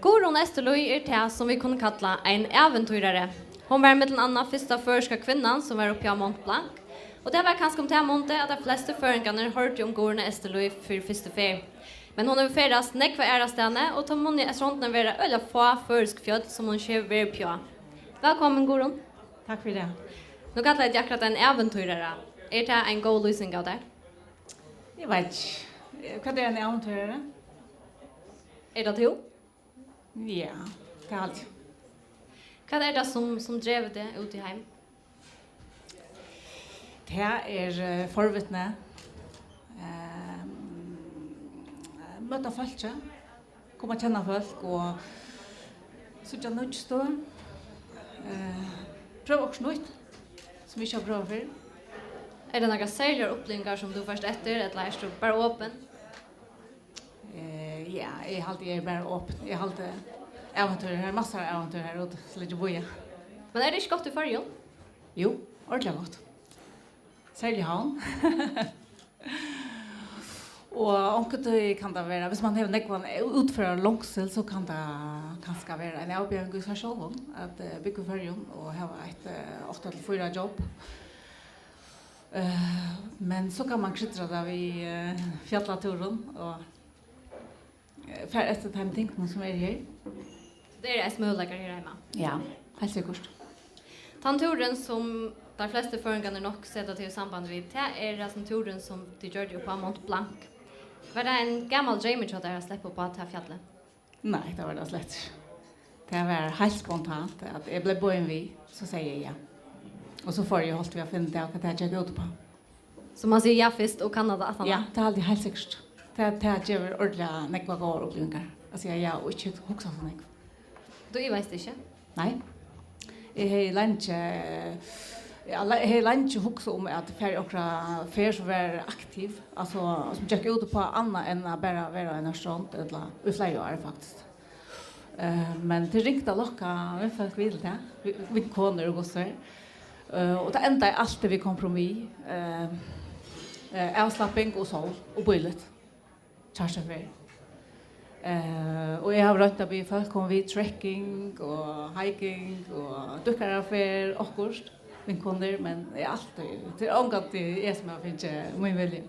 Gurun Esterløy det som vi kunne kalla en äventyrare. Hon var mellan annat första förska kvinnan som var uppe på Mont Blanc. Och det var kanske om det månte att de flesta föringarna hörde om Gurun Esterløy för första fär. Men hon har färdast nekva ärastane och tar många ästronten vara ölla få försk fjäll som hon kör ver på. Välkommen Gurun. Tack för det. Nu kallar jag akkurat en äventyrare. Är det en god lösning av det? Jag vet inte. Vad är en äventyrare? Är det du? Ja, det är allt. Vad är det som drev det ut i hem? Det är förvittne. Möta folk, komma känna folk och sitta nöjd stå. Pröva också nytt som vi inte har prövat för. Är det några särskilda upplevelser som du först efter eller är du bara öppen? Ja, jag har alltid bara öppen. Jag har alltid äventyr här, massor av äventyr här ute så lite boja. Men är det inte gott i förrjun? Jo, ordentligt gott. Särskilt havn. Och onkel kan det vara, hvis man har nekvan utföra långsel så kan det kanske vara en avbjörning i sig själv att bygga förrjun och ha ett 8-4 jobb. Men så kan man skittra det vid fjällaturen och för efter de tingene som är här. Det är ett möjlighet här hemma. Ja, helt säkert. Tanturen som de flesta föringarna nog sätter till samband vid det är den turen som de gör på Mont Blanc. Var det en gammal dröm att jag släppa på att ta fjället? Nej, det var det slett. Det var helt spontant att jag blev bojen vid, så säger jag ja. Och så får jag hållt vi att finna det och att jag går ut på. Så man säger ja först och Kanada att ja, det är alltid helt säkert. Det ger ordentliga nekva går upplevelser. Alltså ja och inte huxa så nekva. Du är visst inte? Nej. Jag har länge huxa om att färg så vara aktiv. Alltså som jag går ut på annat än att bara vara en strand eller i flera år faktiskt. Men det ringde locka vi folk vill det. Vi koner och gossar. Och det enda är alltid vi kompromiss. Avslappning och sol och billigt. Charterfär. Och jag har rönt att vi folk kommer vid trekking och hiking och duckaraffär och kurs. Min kunder, men det är alltid det är omgått det är som jag finner min vilja.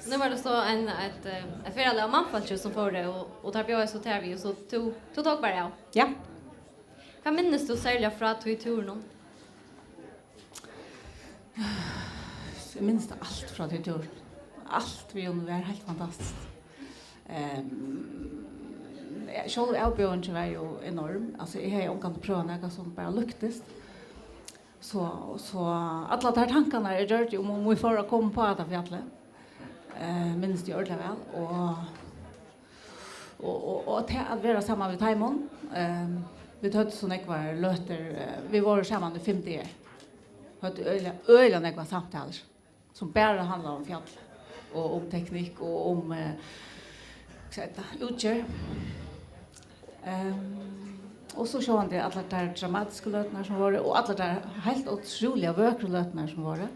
Nu var det så ett förälder av manfallet som får det och tar bjöd så tar vi och så tog bara jag. Ja. Vad minns du särskilt från att du i turen? Jag minns allt från till tur. Allt vi gjorde var helt fantastiskt. Själv avbjörningen var ju enorm. Alltså jag har ju omgått prövat något som bara luktes. Så alla de här tankarna är gjort om vi får komma på det fjället. Minns det ordentligt väl. Och att vara samman vid Taimon. Vi tog så nekvar löter. Vi var samman i 50 år. Hade öliga nekvar samtal som bara handlar om fjäll och om teknik och om utgör. Och så såg han det alla de dramatiska lötnar som var det och alla de helt otroliga vackra lötnar som var det.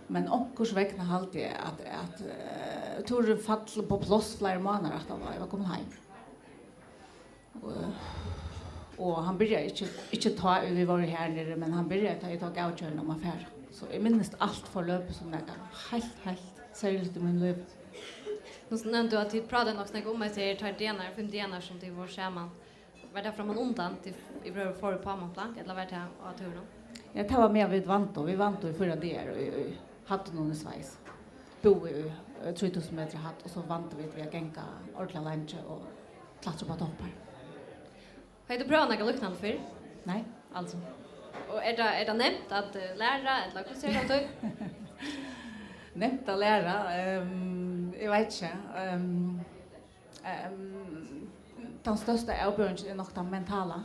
Men onkurs väckna halt det att Tore fall på plats flera månader att jag var kommit hem. Och han började inte ta vi var här nere men han började ta avgörande om affär. Så jag minns allt förlöp som det är helt särskilt i min liv. Nu nämnde du att du pratade nog snägt om att det är 5 denar som det var samman. Var det från undan till i bröd för på Mont Blanc eller var det av turen? Ja, det var med vid Vanto. Vi Vanto i förra där och hade någon i Schweiz. Bo i 3000 meter hatt och så vant vi att gänga ordentligt lunch och klättra på toppar. Har du prövat något liknande för? Nej, alltså. Och är det nämnt att lära eller hur ser det ut? Nämnt att lära. Jag vet inte. Den största avbörningen är nog den mentala.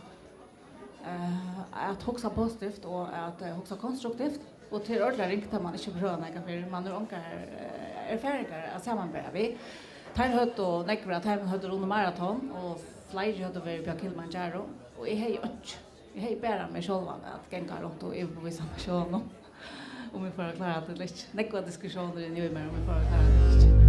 Att huxa positivt och att huxa konstruktivt. Och till ordentligt ringt har man inte prövat något för man är unga erfarenheter att sammanbära. Vi tar hött och nekvar att han hade runt maraton och flera hade varit på Kilimanjaro. Och jag har bara mig själv att gänga runt och överbevisa mig själv. Om vi får klara det lite. Nekvar diskussioner i New York om vi får klara det lite.